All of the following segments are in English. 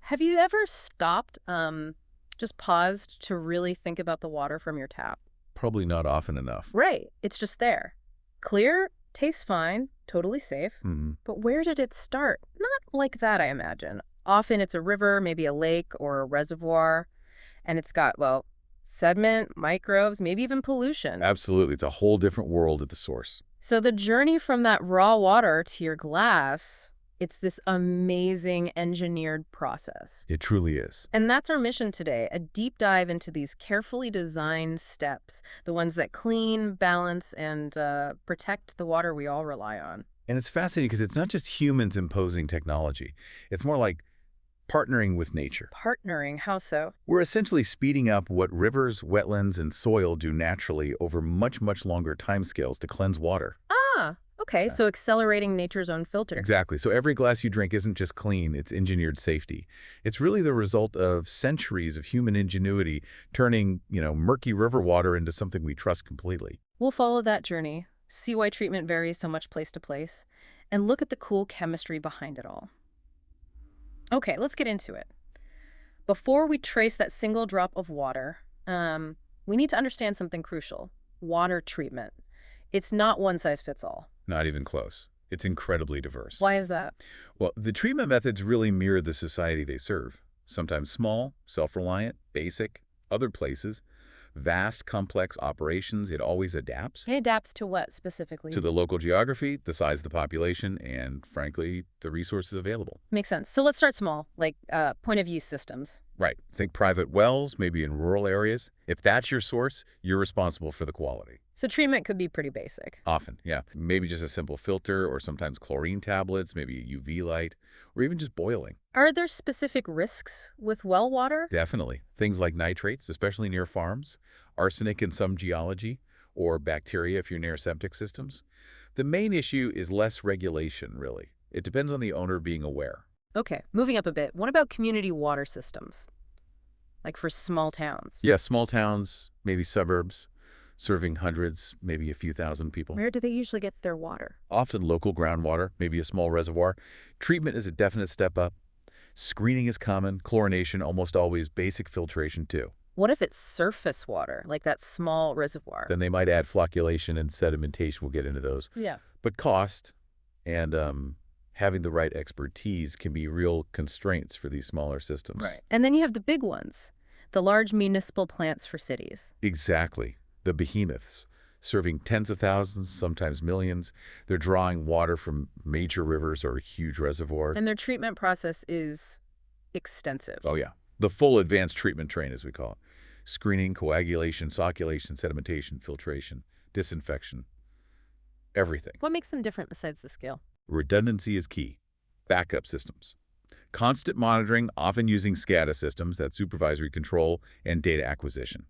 Have you ever stopped, just paused to really think about the water from your tap? Probably not often enough. Right. It's just there. Clear, tastes fine, totally safe. Hmm. But where did it start? Not like that, I imagine. Often it's a river, maybe a lake or a reservoir, and it's got, well, sediment, microbes, maybe even pollution. Absolutely. It's a whole different world at the source. So the journey from that raw water to your glass, it's this amazing engineered process. It truly is. And that's our mission today, a deep dive into these carefully designed steps, the ones that clean, balance, and protect the water we all rely on. And it's fascinating because it's not just humans imposing technology. It's more like partnering with nature. Partnering, how so? We're essentially speeding up what rivers, wetlands, and soil do naturally over much, much longer timescales to cleanse water. Ah, okay, Yeah. so accelerating nature's own filter. Exactly. So every glass you drink isn't just clean, it's engineered safety. It's really the result of centuries of human ingenuity turning, murky river water into something we trust completely. We'll follow that journey, see why treatment varies so much place to place, and look at the cool chemistry behind it all. Okay, let's get into it. Before we trace that single drop of water, we need to understand something crucial: water treatment. It's not one size fits all. Not even close. It's incredibly diverse. Why is that? Well, the treatment methods really mirror the society they serve. Sometimes small, self-reliant, basic, other places, vast, complex operations. It always adapts It adapts to what specifically? to the local geography, the size of the population, and frankly, the resources available. Makes sense. So let's start small, like point-of-use systems. Right. Think private wells, maybe in rural areas. If that's your source, you're responsible for the quality. So treatment could be pretty basic. Often, yeah. Maybe just a simple filter or sometimes chlorine tablets, maybe a UV light, or even just boiling. Are there specific risks with well water? Definitely. Things like nitrates, especially near farms, arsenic in some geology, or bacteria if you're near septic systems. The main issue is less regulation, really. It depends on the owner being aware. Okay, moving up a bit. What about community water systems? Like for small towns? Yeah, small towns, maybe suburbs, serving hundreds, maybe a few thousand people. Where do they usually get their water? Often local groundwater, maybe a small reservoir. Treatment is a definite step up. Screening is common, chlorination almost always, basic filtration too. What if it's surface water, like that small reservoir? Then they might add flocculation and sedimentation. We'll get into those. Yeah. But cost and having the right expertise can be real constraints for these smaller systems. Right. And then you have the big ones, the large municipal plants for cities. Exactly. The behemoths, serving tens of thousands, sometimes millions. They're drawing water from major rivers or huge reservoirs. And their treatment process is extensive. Oh, yeah. The full advanced treatment train, as we call it. Screening, coagulation, flocculation, sedimentation, filtration, disinfection, everything. What makes them different besides the scale? Redundancy is key. Backup systems. Constant monitoring, often using SCADA systems, that's supervisory control, and data acquisition.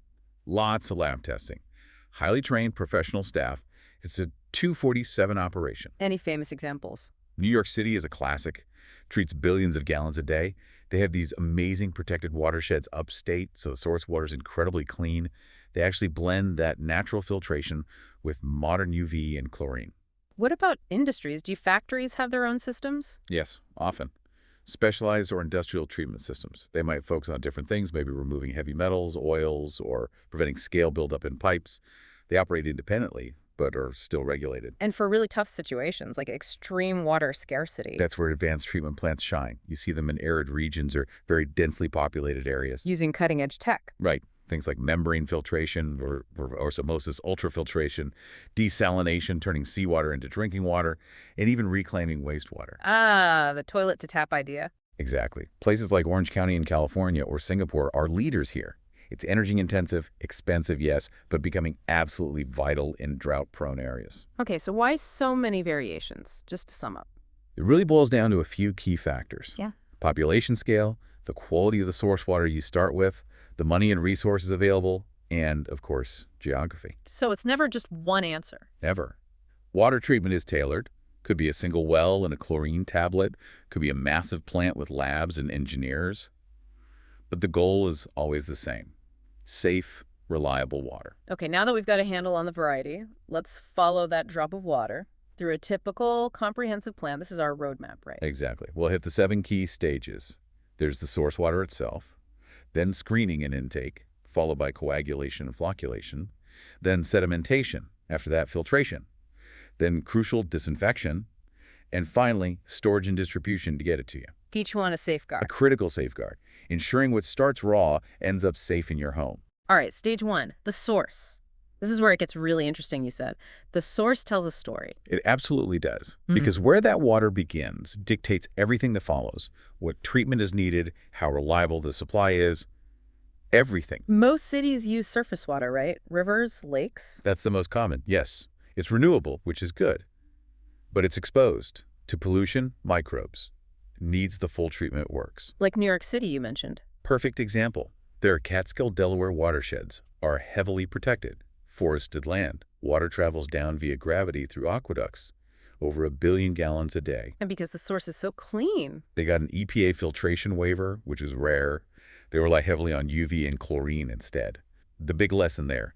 Lots of lab testing. Highly trained professional staff. It's a 247 operation. Any famous examples? New York City is a classic. Treats billions of gallons a day. They have these amazing protected watersheds upstate, so the source water is incredibly clean. They actually blend that natural filtration with modern UV and chlorine. What about industries? Do factories have their own systems? Yes, often. Specialized or industrial treatment systems. They might focus on different things, maybe removing heavy metals, oils, or preventing scale buildup in pipes. They operate independently, but are still regulated. And for really tough situations, like extreme water scarcity. That's where advanced treatment plants shine. You see them in arid regions or very densely populated areas. Using cutting-edge tech. Right. Things like membrane filtration or osmosis, ultrafiltration, desalination, turning seawater into drinking water, and even reclaiming wastewater. Ah, the toilet-to-tap idea. Exactly. Places like Orange County in California or Singapore are leaders here. It's energy-intensive, expensive, yes, but becoming absolutely vital in drought-prone areas. Okay, so why so many variations? Just to sum up. It really boils down to a few key factors. Yeah. Population scale, the quality of the source water you start with, the money and resources available, and, of course, geography. So it's never just one answer. Never. Water treatment is tailored. Could be a single well and a chlorine tablet. Could be a massive plant with labs and engineers. But the goal is always the same. Safe, reliable water. Okay, now that we've got a handle on the variety, let's follow that drop of water through a typical comprehensive plan. This is our roadmap, right? Exactly. We'll hit the 7 key stages. There's the source water itself, then screening and intake, followed by coagulation and flocculation, then sedimentation, after that filtration, then crucial disinfection, and finally storage and distribution to get it to you. Each one a A safeguard. critical safeguard, ensuring what starts raw ends up safe in your home. All right, stage one, the source. This is where it gets really interesting, you said. The source tells a story. It absolutely does, Mhm. because where that water begins dictates everything that follows, what treatment is needed, how reliable the supply is, everything. Most cities use surface water, right? Rivers, lakes. That's the most common, yes. It's renewable, which is good, but it's exposed to pollution, microbes. Needs the full treatment works. Like New York City, you mentioned. Perfect example. Their Catskill, Delaware watersheds are heavily protected, forested land. Water travels down via gravity through aqueducts, over 1 billion gallons a day. And because the source is so clean. They got an EPA filtration waiver, which is rare. They rely heavily on UV and chlorine instead. The big lesson there,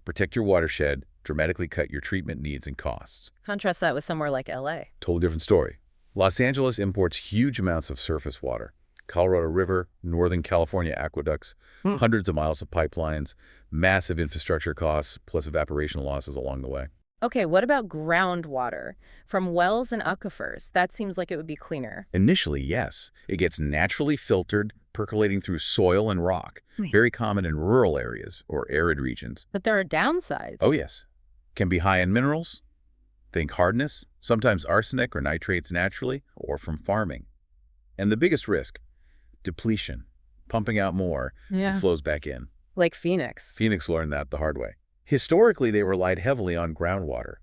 protect your watershed, dramatically cut your treatment needs and costs. Contrast that with somewhere like LA. Totally different story. Los Angeles imports huge amounts of surface water. Colorado River, Northern California aqueducts, hundreds of miles of pipelines, massive infrastructure costs, plus evaporation losses along the way. Okay, what about groundwater? From wells and aquifers, that seems like it would be cleaner. Initially, yes. It gets naturally filtered, percolating through soil and rock. Very common in rural areas or arid regions. But there are downsides. Oh, yes. Can be high in minerals. Think hardness, sometimes arsenic or nitrates naturally, or from farming. And the biggest risk, depletion, pumping out more, Yeah. it flows back in. Like Phoenix. Phoenix learned that the hard way. Historically, they relied heavily on groundwater.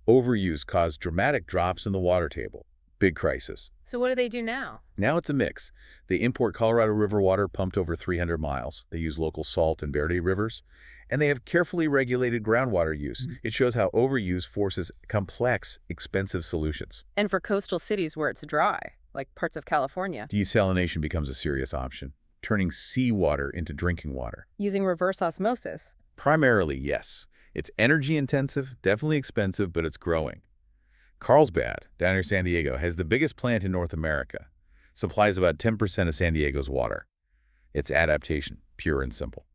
Overuse caused dramatic drops in the water table. Big crisis. So what do they do now? Now it's a mix. They import Colorado River water pumped over 300 miles. They use local salt and Verde rivers. And they have carefully regulated groundwater use. It shows how overuse forces complex, expensive solutions. And for coastal cities where it's dry, like parts of California, Desalination becomes a serious option, turning seawater into drinking water. using reverse osmosis. Primarily, yes. It's energy intensive, definitely expensive, but it's growing. Carlsbad, down near San Diego, has the biggest plant in North America. Supplies about 10% of San Diego's water. It's adaptation, pure and simple.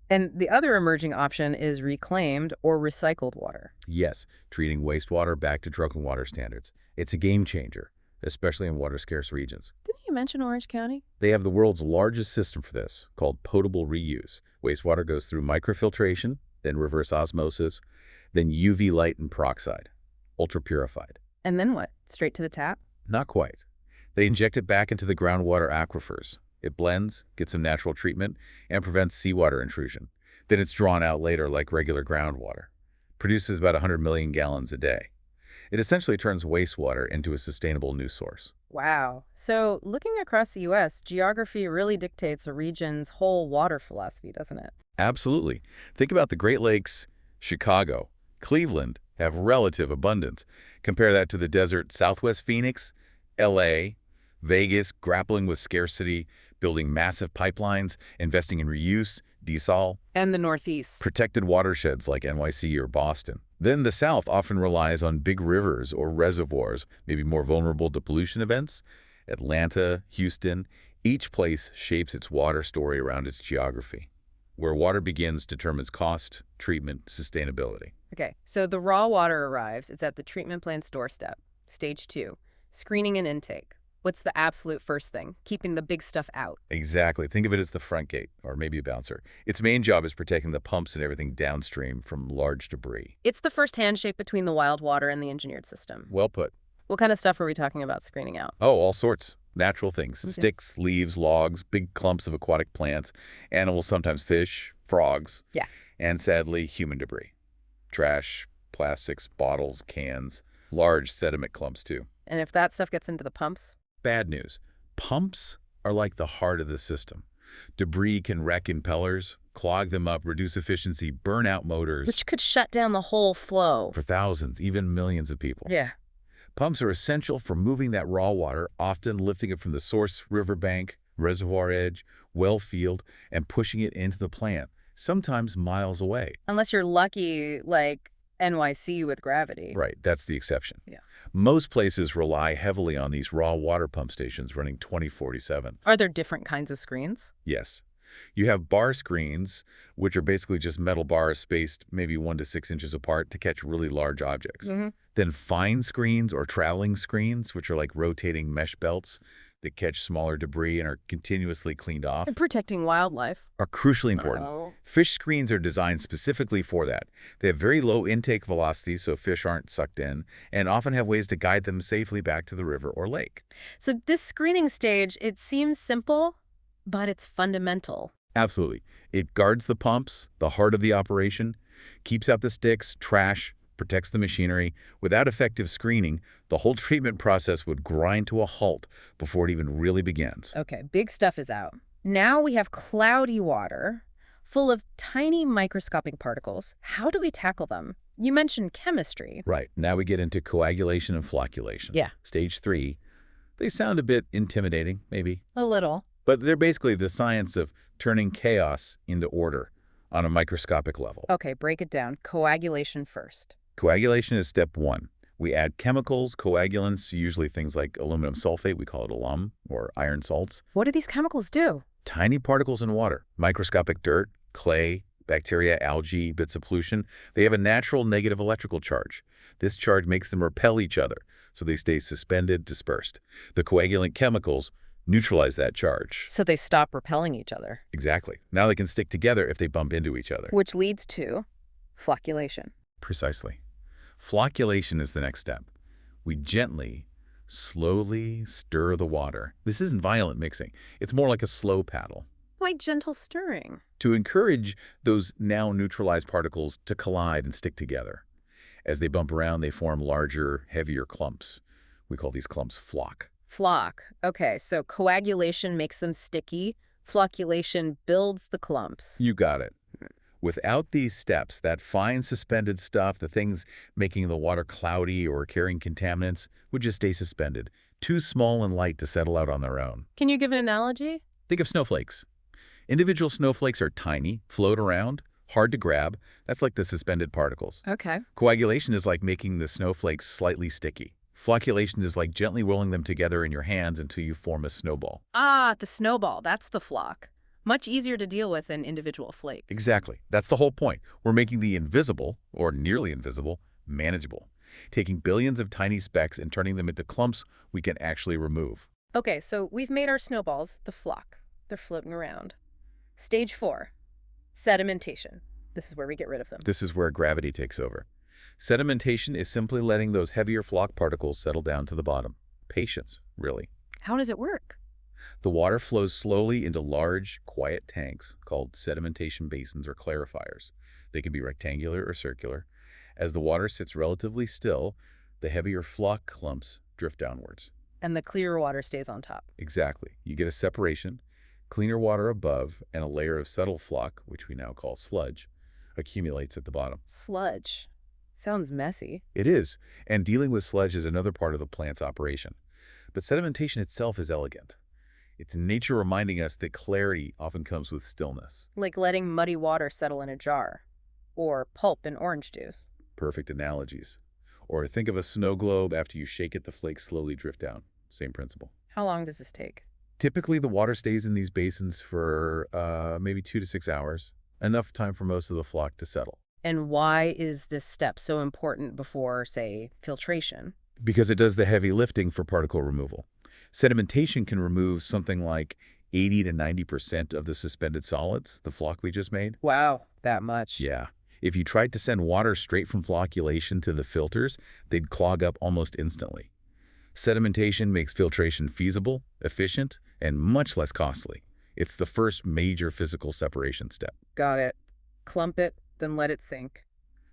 And the other emerging option is reclaimed or recycled water. Yes, treating wastewater back to drinking water standards. It's a game changer, especially in water-scarce regions. Didn't you mention Orange County? They have the world's largest system for this, called potable reuse. Wastewater goes through microfiltration, then reverse osmosis, then UV light and peroxide, ultra-purified. And then what? Straight to the tap? Not quite. They inject it back into the groundwater aquifers. It blends, gets some natural treatment, and prevents seawater intrusion. Then it's drawn out later like regular groundwater. Produces about 100 million gallons a day. It essentially turns wastewater into a sustainable new source. Wow. So looking across the U.S., geography really dictates a region's whole water philosophy, doesn't it? Absolutely. Think about the Great Lakes, Chicago, Cleveland have relative abundance. Compare that to the desert Southwest Phoenix, L.A., Vegas grappling with scarcity, building massive pipelines, investing in reuse, desal, And the Northeast. protected watersheds like NYC or Boston. Then the South often relies on big rivers or reservoirs, maybe more vulnerable to pollution events. Atlanta, Houston, each place shapes its water story around its geography. Where water begins determines cost, treatment, sustainability. Okay, so the raw water arrives. It's at the treatment plant's doorstep. Stage 2, screening and intake. What's the absolute first thing? Keeping the big stuff out. Exactly. Think of it as the front gate, or maybe a bouncer. Its main job is protecting the pumps and everything downstream from large debris. It's the first handshake between the wild water and the engineered system. Well put. What kind of stuff are we talking about screening out? Oh, all sorts. Natural things. Okay. Sticks, leaves, logs, big clumps of aquatic plants, animals, sometimes fish, frogs. Yeah. And sadly, human debris. Trash, plastics, bottles, cans, large sediment clumps too. And if that stuff gets into the pumps? Bad news. Pumps are like the heart of the system. Debris can wreck impellers, clog them up, reduce efficiency, burn out motors. Which could shut down the whole flow. For thousands, even millions of people. Yeah. Pumps are essential for moving that raw water, often lifting it from the source riverbank, reservoir edge, well field, and pushing it into the plant, sometimes miles away. Unless you're lucky, like NYC with gravity. Right, that's the exception. Yeah. Most places rely heavily on these raw water pump stations running 24/7. Are there different kinds of screens? Yes. You have bar screens, which are basically just metal bars spaced maybe 1 to 6 inches apart to catch really large objects. Then fine screens or traveling screens, which are like rotating mesh belts that catch smaller debris and are continuously cleaned off, And protecting wildlife. are crucially important. Oh. Fish screens are designed specifically for that. They have very low intake velocity so fish aren't sucked in, and often have ways to guide them safely back to the river or lake. So this screening stage, it seems simple, but it's fundamental. Absolutely. It guards the pumps, the heart of the operation, keeps out the sticks, trash, protects the machinery. Without effective screening, the whole treatment process would grind to a halt before it even really begins. Okay, big stuff is out. Now we have cloudy water full of tiny microscopic particles. How do we tackle them? You mentioned chemistry. Right. Now we get into coagulation and flocculation. Yeah. Stage 3. They sound a bit intimidating, maybe. A little. But they're basically the science of turning chaos into order on a microscopic level. Okay, break it down. Coagulation first. Coagulation is step 1. We add chemicals, coagulants, usually things like aluminum sulfate, we call it alum, or iron salts. What do these chemicals do? Tiny particles in water, microscopic dirt, clay, bacteria, algae, bits of pollution. They have a natural negative electrical charge. This charge makes them repel each other, so they stay suspended, dispersed. The coagulant chemicals neutralize that charge. So they stop repelling each other. Exactly. Now they can stick together if they bump into each other. Which leads to flocculation. Precisely. Flocculation is the next step. We gently, slowly stir the water. This isn't violent mixing. It's more like a slow paddle. Why gentle stirring? To encourage those now neutralized particles to collide and stick together. As they bump around, they form larger, heavier clumps. We call these clumps flock. Flock. Okay, so coagulation makes them sticky. Flocculation builds the clumps. You got it. Without these steps, that fine suspended stuff, the things making the water cloudy or carrying contaminants, would just stay suspended, too small and light to settle out on their own. Can you give an analogy? Think of snowflakes. Individual snowflakes are tiny, float around, hard to grab. That's like the suspended particles. Okay. Coagulation is like making the snowflakes slightly sticky. Flocculation is like gently rolling them together in your hands until you form a snowball. Ah, the snowball. That's the flock. Much easier to deal with than individual flakes. Exactly. That's the whole point. We're making the invisible, or nearly invisible, manageable. Taking billions of tiny specks and turning them into clumps we can actually remove. Okay, so we've made our snowballs, the flock. They're floating around. Stage 4, sedimentation. This is where we get rid of them. This is where gravity takes over. Sedimentation is simply letting those heavier flock particles settle down to the bottom. Patience, really. How does it work? The water flows slowly into large, quiet tanks called sedimentation basins or clarifiers. They can be rectangular or circular. As the water sits relatively still, the heavier flock clumps drift downwards. And the clearer water stays on top. Exactly. You get a separation, cleaner water above, and a layer of subtle flock, which we now call sludge, accumulates at the bottom. Sludge. Sounds messy. It is, and dealing with sludge is another part of the plant's operation. But sedimentation itself is elegant. It's nature reminding us that clarity often comes with stillness. Like letting muddy water settle in a jar. Or pulp in orange juice. Perfect analogies. Or think of a snow globe. After you shake it, the flakes slowly drift down. Same principle. How long does this take? Typically, the water stays in these basins for maybe 2 to 6 hours. Enough time for most of the flock to settle. And why is this step so important before, say, filtration? Because it does the heavy lifting for particle removal. Sedimentation can remove something like 80 to 90% of the suspended solids, the flock we just made. Wow, that much. Yeah. If you tried to send water straight from flocculation to the filters, they'd clog up almost instantly. Sedimentation makes filtration feasible, efficient, and much less costly. It's the first major physical separation step. Got it. Clump it, then let it sink.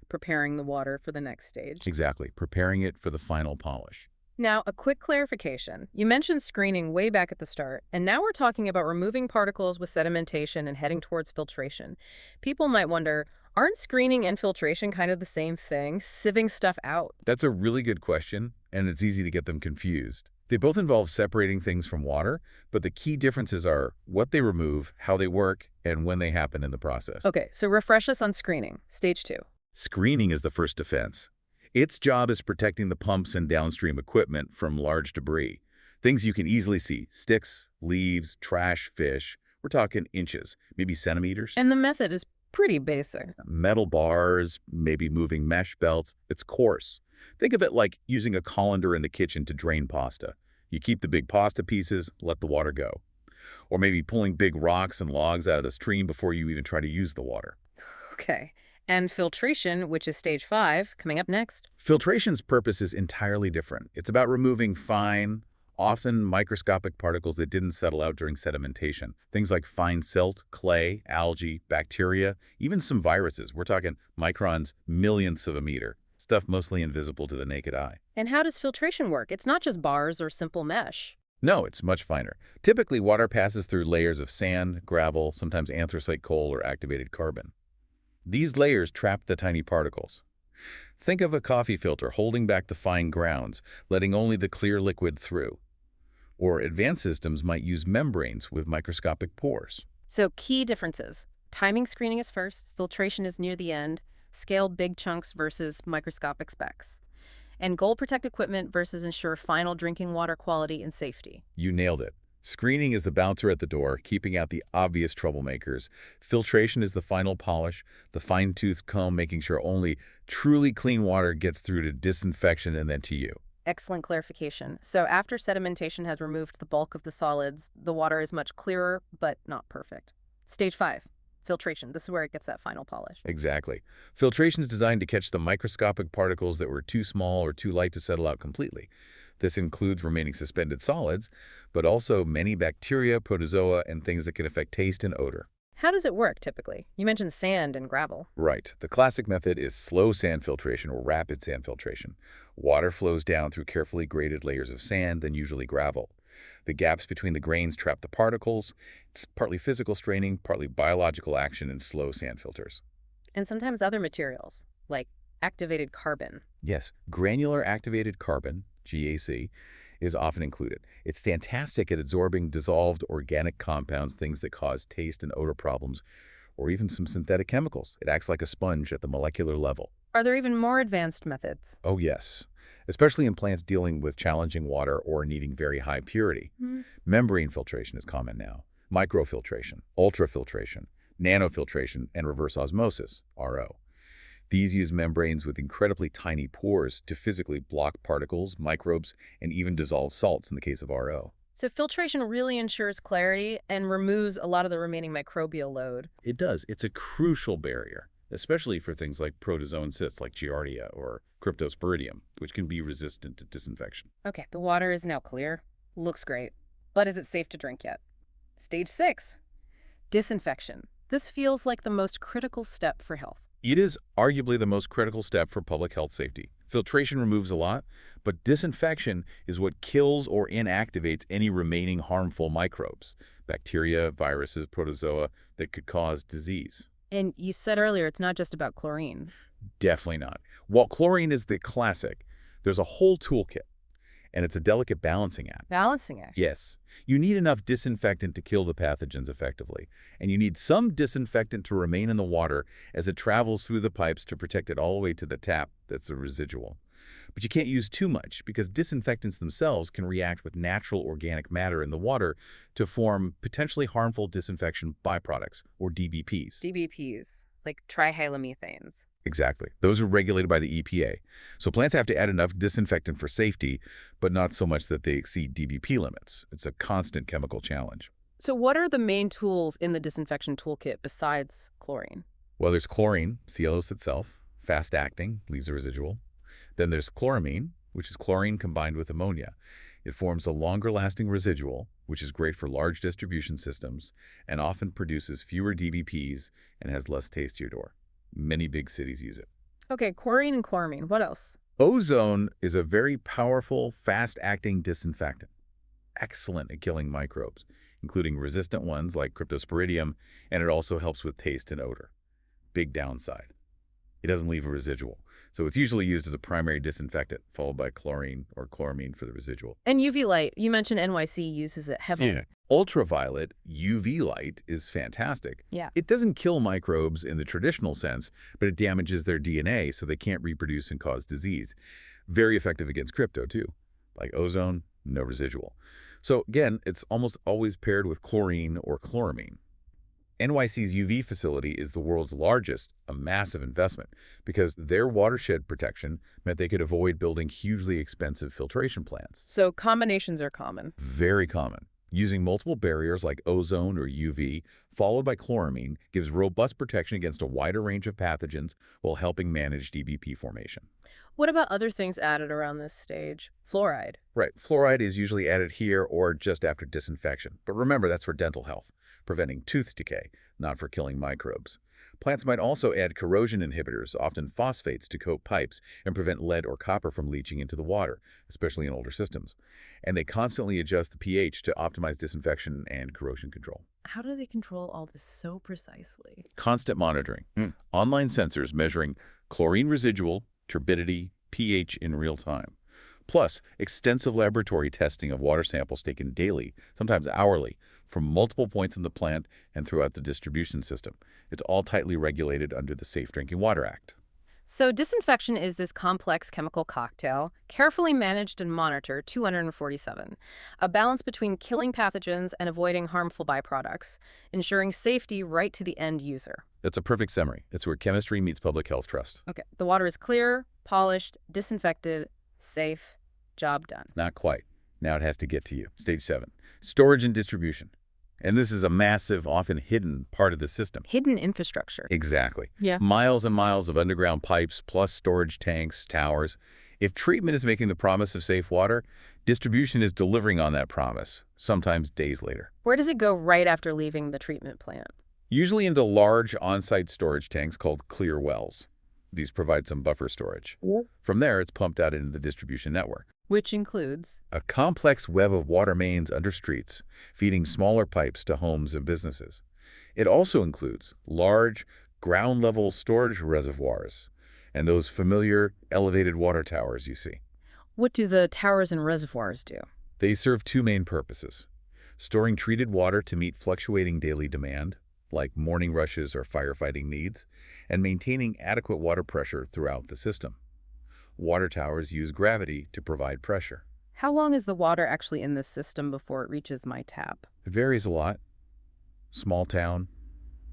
Preparing the water for the next stage. Exactly, preparing it for the final polish. Now, a quick clarification. You mentioned screening way back at the start, and now we're talking about removing particles with sedimentation and heading towards filtration. People might wonder, aren't screening and filtration kind of the same thing, sieving stuff out? That's a really good question, and it's easy to get them confused. They both involve separating things from water, but the key differences are what they remove, how they work, and when they happen in the process. Okay, so refresh us on screening. Stage 2. Screening is the first defense. Its job is protecting the pumps and downstream equipment from large debris. Things you can easily see: sticks, leaves, trash, fish. We're talking inches, maybe centimeters. And the method is pretty basic. Metal bars, maybe moving mesh belts. It's coarse. Think of it like using a colander in the kitchen to drain pasta. You keep the big pasta pieces, let the water go. Or maybe pulling big rocks and logs out of a stream before you even try to use the water. Okay. And filtration, which is stage 5, coming up next. Filtration's purpose is entirely different. It's about removing fine, often microscopic particles that didn't settle out during sedimentation. Things like fine silt, clay, algae, bacteria, even some viruses. We're talking microns, millionths of a meter. Stuff mostly invisible to the naked eye. And how does filtration work? It's not just bars or simple mesh. No, it's much finer. Typically, water passes through layers of sand, gravel, sometimes anthracite coal or activated carbon. These layers trap the tiny particles. Think of a coffee filter holding back the fine grounds, letting only the clear liquid through. Or advanced systems might use membranes with microscopic pores. So key differences. Timing screening is first, filtration is near the end, scale big chunks versus microscopic specks, and goal protect equipment versus ensure final drinking water quality and safety. You nailed it. Screening is the bouncer at the door, keeping out the obvious troublemakers. Filtration is the final polish, the fine-toothed comb making sure only truly clean water gets through to disinfection and then to you. Excellent clarification. So after sedimentation has removed the bulk of the solids, the water is much clearer, but not perfect. Stage 5, filtration. This is where it gets that final polish. Exactly. Filtration is designed to catch the microscopic particles that were too small or too light to settle out completely. This includes remaining suspended solids, but also many bacteria, protozoa, and things that can affect taste and odor. How does it work typically? You mentioned sand and gravel. Right. The classic method is slow sand filtration or rapid sand filtration. Water flows down through carefully graded layers of sand, then usually gravel. The gaps between the grains trap the particles. It's partly physical straining, partly biological action in slow sand filters. And sometimes other materials, like activated carbon. Yes, granular activated carbon, GAC, is often included. It's fantastic at absorbing dissolved organic compounds, things that cause taste and odor problems, or even some synthetic chemicals. It acts like a sponge at the molecular level. Are there even more advanced methods? Oh, yes, especially in plants dealing with challenging water or needing very high purity. Membrane filtration is common now. Microfiltration, ultrafiltration, nanofiltration, and reverse osmosis, RO. These use membranes with incredibly tiny pores to physically block particles, microbes, and even dissolve salts in the case of RO. So filtration really ensures clarity and removes a lot of the remaining microbial load. It does. It's a crucial barrier, especially for things like protozoan cysts like Giardia or Cryptosporidium, which can be resistant to disinfection. Okay, the water is now clear. Looks great. But is it safe to drink yet? Stage 6, disinfection. This feels like the most critical step for health. It is arguably the most critical step for public health safety. Filtration removes a lot, but disinfection is what kills or inactivates any remaining harmful microbes, bacteria, viruses, protozoa that could cause disease. And you said earlier it's not just about chlorine. Definitely not. While chlorine is the classic, there's a whole toolkit, and it's a delicate balancing act. Balancing act. Yes, you need enough disinfectant to kill the pathogens effectively, and you need some disinfectant to remain in the water as it travels through the pipes to protect it all the way to the tap that's the residual. But you can't use too much because disinfectants themselves can react with natural organic matter in the water to form potentially harmful disinfection byproducts, or DBPs. DBPs, like trihalomethane. Exactly. Those are regulated by the EPA. So plants have to add enough disinfectant for safety, but not so much that they exceed DBP limits. It's a constant chemical challenge. So what are the main tools in the disinfection toolkit besides chlorine? Well, there's chlorine, cellulose itself, fast-acting, leaves a residual. Then there's chloramine, which is chlorine combined with ammonia. It forms a longer-lasting residual, which is great for large distribution systems and often produces fewer DBPs and has less taste to your door. Many big cities use it. Okay, chlorine and chloramine. What else? Ozone is a very powerful, fast-acting disinfectant. Excellent at killing microbes, including resistant ones like Cryptosporidium, and it also helps with taste and odor. Big downside. It doesn't leave a residual, so it's usually used as a primary disinfectant, followed by chlorine or chloramine for the residual. And UV light. You mentioned NYC uses it heavily. Yeah. Ultraviolet UV light is fantastic. Yeah. It doesn't kill microbes in the traditional sense, but it damages their DNA so they can't reproduce and cause disease. Very effective against crypto, too. Like ozone, no residual. So again, it's almost always paired with chlorine or chloramine. NYC's UV facility is the world's largest, a massive investment, because their watershed protection meant they could avoid building hugely expensive filtration plants. So combinations are common. Very common. Using multiple barriers like ozone or UV, followed by chloramine, gives robust protection against a wider range of pathogens while helping manage DBP formation. What about other things added around this stage? Fluoride. Right, fluoride is usually added here or just after disinfection. But remember, that's for dental health, preventing tooth decay, not for killing microbes. Plants might also add corrosion inhibitors, often phosphates, to coat pipes and prevent lead or copper from leaching into the water, especially in older systems. And they constantly adjust the pH to optimize disinfection and corrosion control. How do they control all this so precisely? Constant monitoring. Online sensors measuring chlorine residual, turbidity, pH in real time. Plus, extensive laboratory testing of water samples taken daily, sometimes hourly, from multiple points in the plant and throughout the distribution system. It's all tightly regulated under the Safe Drinking Water Act. So disinfection is this complex chemical cocktail, carefully managed and monitored 247, a balance between killing pathogens and avoiding harmful byproducts, ensuring safety right to the end user. That's a perfect summary. It's where chemistry meets public health trust. Okay, the water is clear, polished, disinfected, safe, job done. Not quite. Now it has to get to you. Stage 7, storage and distribution. And this is a massive, often hidden part of the system. Hidden infrastructure. Exactly. Yeah. Miles and miles of underground pipes, plus storage tanks, towers. If treatment is making the promise of safe water, distribution is delivering on that promise, sometimes days later. Where does it go right after leaving the treatment plant? Usually into large on-site storage tanks called clear wells. These provide some buffer storage. From there, it's pumped out into the distribution network. Which includes A complex web of water mains under streets, feeding smaller pipes to homes and businesses. It also includes large, ground-level storage reservoirs and those familiar elevated water towers you see. What do the towers and reservoirs do? They serve two main purposes: storing treated water to meet fluctuating daily demand, like morning rushes or firefighting needs, and maintaining adequate water pressure throughout the system. Water towers use gravity to provide pressure. How long is the water actually in this system before it reaches my tap? It varies a lot. Small town,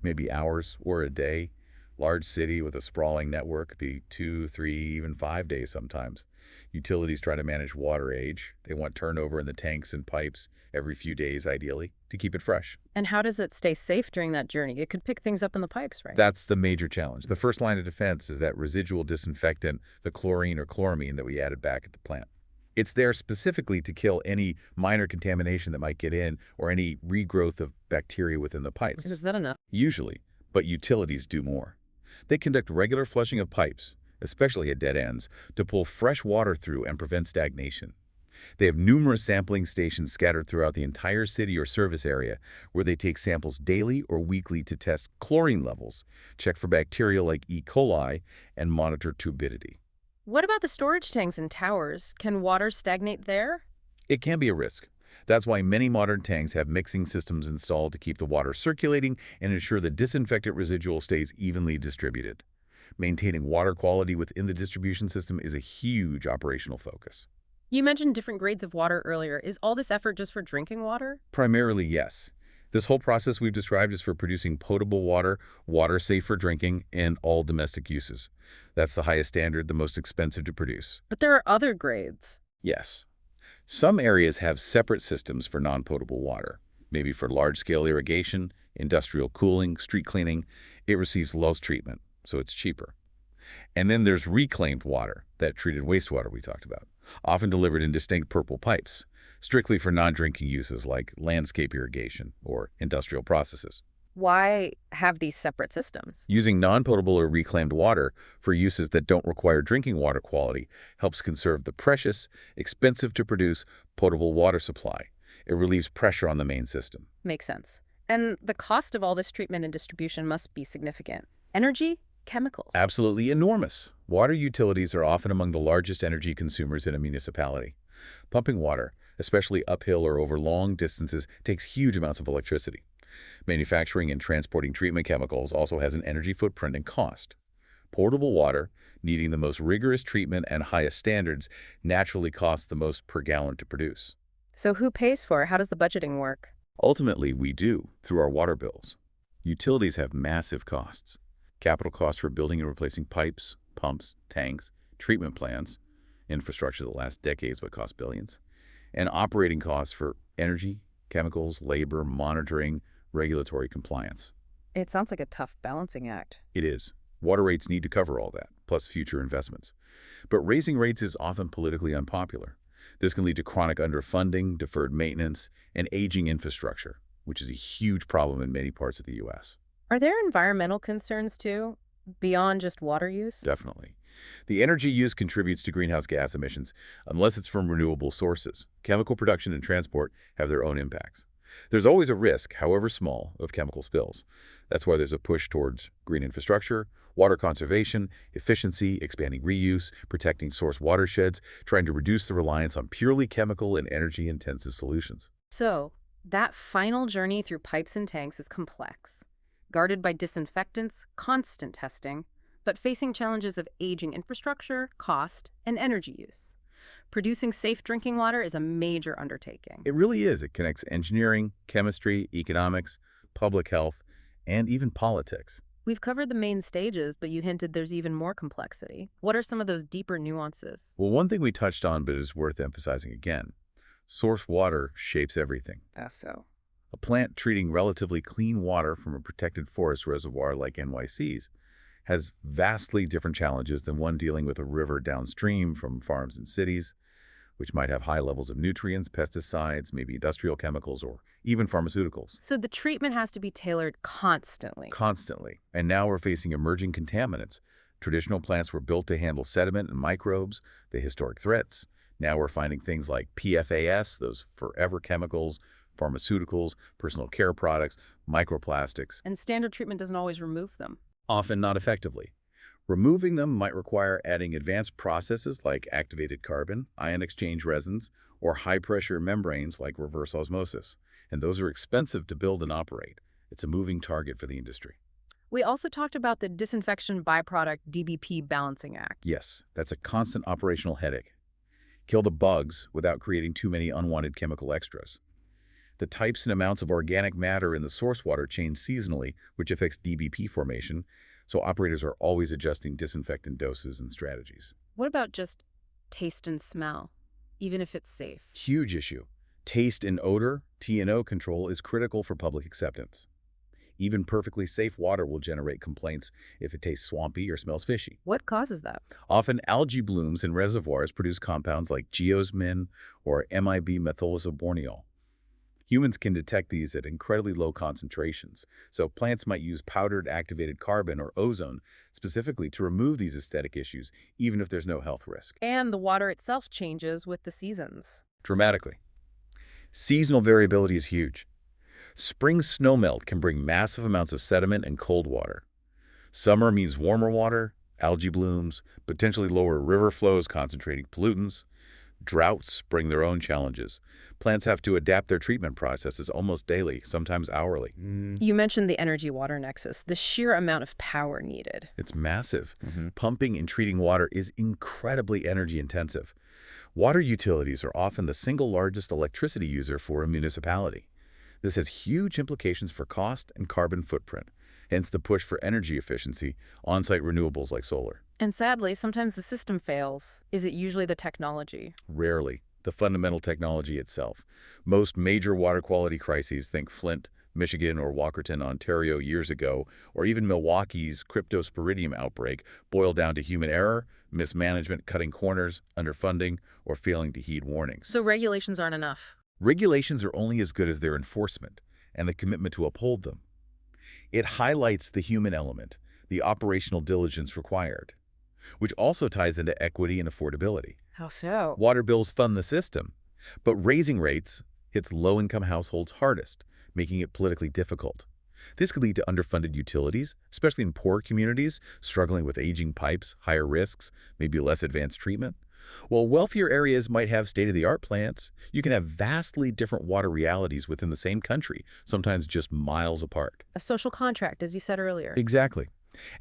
maybe hours or a day. Large city with a sprawling network could be 2, 3, even 5 days sometimes. Utilities try to manage water age. They want turnover in the tanks and pipes every few days, ideally, to keep it fresh. And how does it stay safe during that journey? It could pick things up in the pipes, right? That's the major challenge. The first line of defense is that residual disinfectant, the chlorine or chloramine that we added back at the plant. It's there specifically to kill any minor contamination that might get in or any regrowth of bacteria within the pipes. Is that enough? Usually, but utilities do more. They conduct regular flushing of pipes, especially at dead ends, to pull fresh water through and prevent stagnation. They have numerous sampling stations scattered throughout the entire city or service area where they take samples daily or weekly to test chlorine levels, check for bacteria like E. coli, and monitor turbidity. What about the storage tanks and towers? Can water stagnate there? It can be a risk. That's why many modern tanks have mixing systems installed to keep the water circulating and ensure the disinfectant residual stays evenly distributed. Maintaining water quality within the distribution system is a huge operational focus. You mentioned different grades of water earlier. Is all this effort just for drinking water? Primarily, yes. This whole process we've described is for producing potable water, water safe for drinking, and all domestic uses. That's the highest standard, the most expensive to produce. But there are other grades. Yes. Some areas have separate systems for non-potable water, maybe for large-scale irrigation, industrial cooling, street cleaning. It receives less treatment, so it's cheaper. And then there's reclaimed water, that treated wastewater we talked about, often delivered in distinct purple pipes, strictly for non-drinking uses like landscape irrigation or industrial processes. Why have these separate systems? Using non-potable or reclaimed water for uses that don't require drinking water quality helps conserve the precious, expensive-to-produce potable water supply. It relieves pressure on the main system. Makes sense. And the cost of all this treatment and distribution must be significant. Energy, chemicals. Absolutely enormous. Water utilities are often among the largest energy consumers in a municipality. Pumping water, especially uphill or over long distances, takes huge amounts of electricity. Manufacturing and transporting treatment chemicals also has an energy footprint and cost. Portable water, needing the most rigorous treatment and highest standards, naturally costs the most per gallon to produce. So who pays for it? How does the budgeting work? Ultimately, we do, through our water bills. Utilities have massive costs. Capital costs for building and replacing pipes, pumps, tanks, treatment plants, infrastructure that lasts decades but costs billions, and operating costs for energy, chemicals, labor, monitoring, regulatory compliance. It sounds like a tough balancing act. It is. Water rates need to cover all that, plus future investments. But raising rates is often politically unpopular. This can lead to chronic underfunding, deferred maintenance, and aging infrastructure, which is a huge problem in many parts of the U.S. Are there environmental concerns too, beyond just water use? Definitely. The energy use contributes to greenhouse gas emissions, unless it's from renewable sources. Chemical production and transport have their own impacts. There's always a risk, however small, of chemical spills. That's why there's a push towards green infrastructure, water conservation, efficiency, expanding reuse, protecting source watersheds, trying to reduce the reliance on purely chemical and energy-intensive solutions. So, that final journey through pipes and tanks is complex, guarded by disinfectants, constant testing, but facing challenges of aging infrastructure, cost, and energy use. Producing safe drinking water is a major undertaking. It really is. It connects engineering, chemistry, economics, public health, and even politics. We've covered the main stages, but you hinted there's even more complexity. What are some of those deeper nuances? Well, one thing we touched on, but is worth emphasizing again, source water shapes everything. How so? A plant treating relatively clean water from a protected forest reservoir like NYC's has vastly different challenges than one dealing with a river downstream from farms and cities, which might have high levels of nutrients, pesticides, maybe industrial chemicals, or even pharmaceuticals. So the treatment has to be tailored constantly. Constantly. And now we're facing emerging contaminants. Traditional plants were built to handle sediment and microbes, the historic threats. Now we're finding things like PFAS, those forever chemicals, pharmaceuticals, personal care products, microplastics. And standard treatment doesn't always remove them. Often not effectively. Removing them might require adding advanced processes like activated carbon, ion exchange resins, or high-pressure membranes like reverse osmosis. And those are expensive to build and operate. It's a moving target for the industry. We also talked about the disinfection byproduct DBP balancing act. Yes, that's a constant operational headache. Kill the bugs without creating too many unwanted chemical extras. The types and amounts of organic matter in the source water change seasonally, which affects DBP formation, so operators are always adjusting disinfectant doses and strategies. What about just taste and smell, even if it's safe? Huge issue. Taste and odor, T&O control, is critical for public acceptance. Even perfectly safe water will generate complaints if it tastes swampy or smells fishy. What causes that? Often, algae blooms in reservoirs produce compounds like geosmin or MIB-methylisoborneol. Humans can detect these at incredibly low concentrations, so plants might use powdered activated carbon or ozone specifically to remove these aesthetic issues, even if there's no health risk. And the water itself changes with the seasons. Dramatically. Seasonal variability is huge. Spring snowmelt can bring massive amounts of sediment and cold water. Summer means warmer water, algae blooms, potentially lower river flows concentrating pollutants. Droughts bring their own challenges. Plants have to adapt their treatment processes almost daily, sometimes hourly. You mentioned the energy-water nexus, the sheer amount of power needed. It's massive. Pumping and treating water is incredibly energy-intensive. Water utilities are often the single largest electricity user for a municipality. This has huge implications for cost and carbon footprint, hence the push for energy efficiency, on-site renewables like solar. And sadly, sometimes the system fails. Is it usually the technology? Rarely. The fundamental technology itself. Most major water quality crises, think Flint, Michigan, or Walkerton, Ontario years ago, or even Milwaukee's cryptosporidium outbreak, boil down to human error, mismanagement, cutting corners, underfunding, or failing to heed warnings. So regulations aren't enough. Regulations are only as good as their enforcement and the commitment to uphold them. It highlights the human element, the operational diligence required, which also ties into equity and affordability. How so? Water bills fund the system, but raising rates hits low-income households hardest, making it politically difficult. This could lead to underfunded utilities, especially in poor communities struggling with aging pipes, higher risks, maybe less advanced treatment. While wealthier areas might have state-of-the-art plants, you can have vastly different water realities within the same country, sometimes just miles apart. A social contract, as you said earlier. Exactly.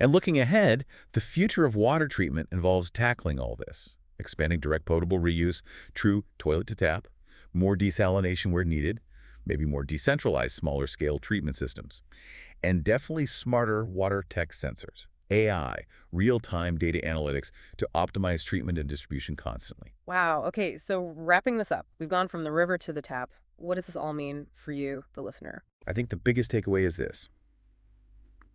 And looking ahead, the future of water treatment involves tackling all this, expanding direct potable reuse, true toilet to tap, more desalination where needed, maybe more decentralized smaller-scale treatment systems, and definitely smarter water tech sensors, AI, real-time data analytics to optimize treatment and distribution constantly. Wow. Okay, so wrapping this up, we've gone from the river to the tap. What does this all mean for you, the listener? I think the biggest takeaway is this.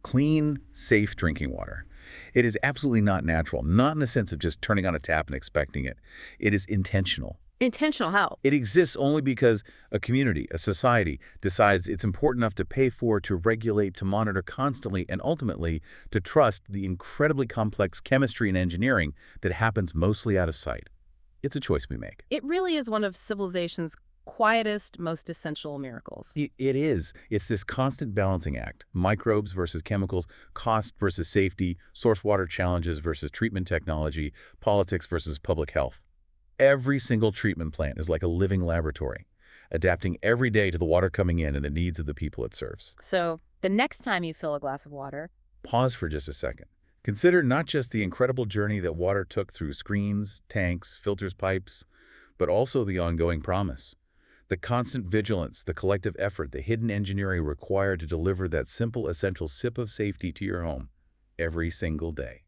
Clean, safe drinking water. It is absolutely not natural, not in the sense of just turning on a tap and expecting it. It is intentional. Intentional how? It exists only because a community, a society, decides it's important enough to pay for, to regulate, to monitor constantly, and ultimately to trust the incredibly complex chemistry and engineering that happens mostly out of sight. It's a choice we make. It really is one of civilization's quietest, most essential miracles. It is. It's this constant balancing act. Microbes versus chemicals, cost versus safety, source water challenges versus treatment technology, politics versus public health. Every single treatment plant is like a living laboratory, adapting every day to the water coming in and the needs of the people it serves. So, the next time you fill a glass of water, Pause for just a second. Consider not just the incredible journey that water took through screens, tanks, filters, pipes, but also the ongoing promise. The constant vigilance, the collective effort, the hidden engineering required to deliver that simple, essential sip of safety to your home every single day.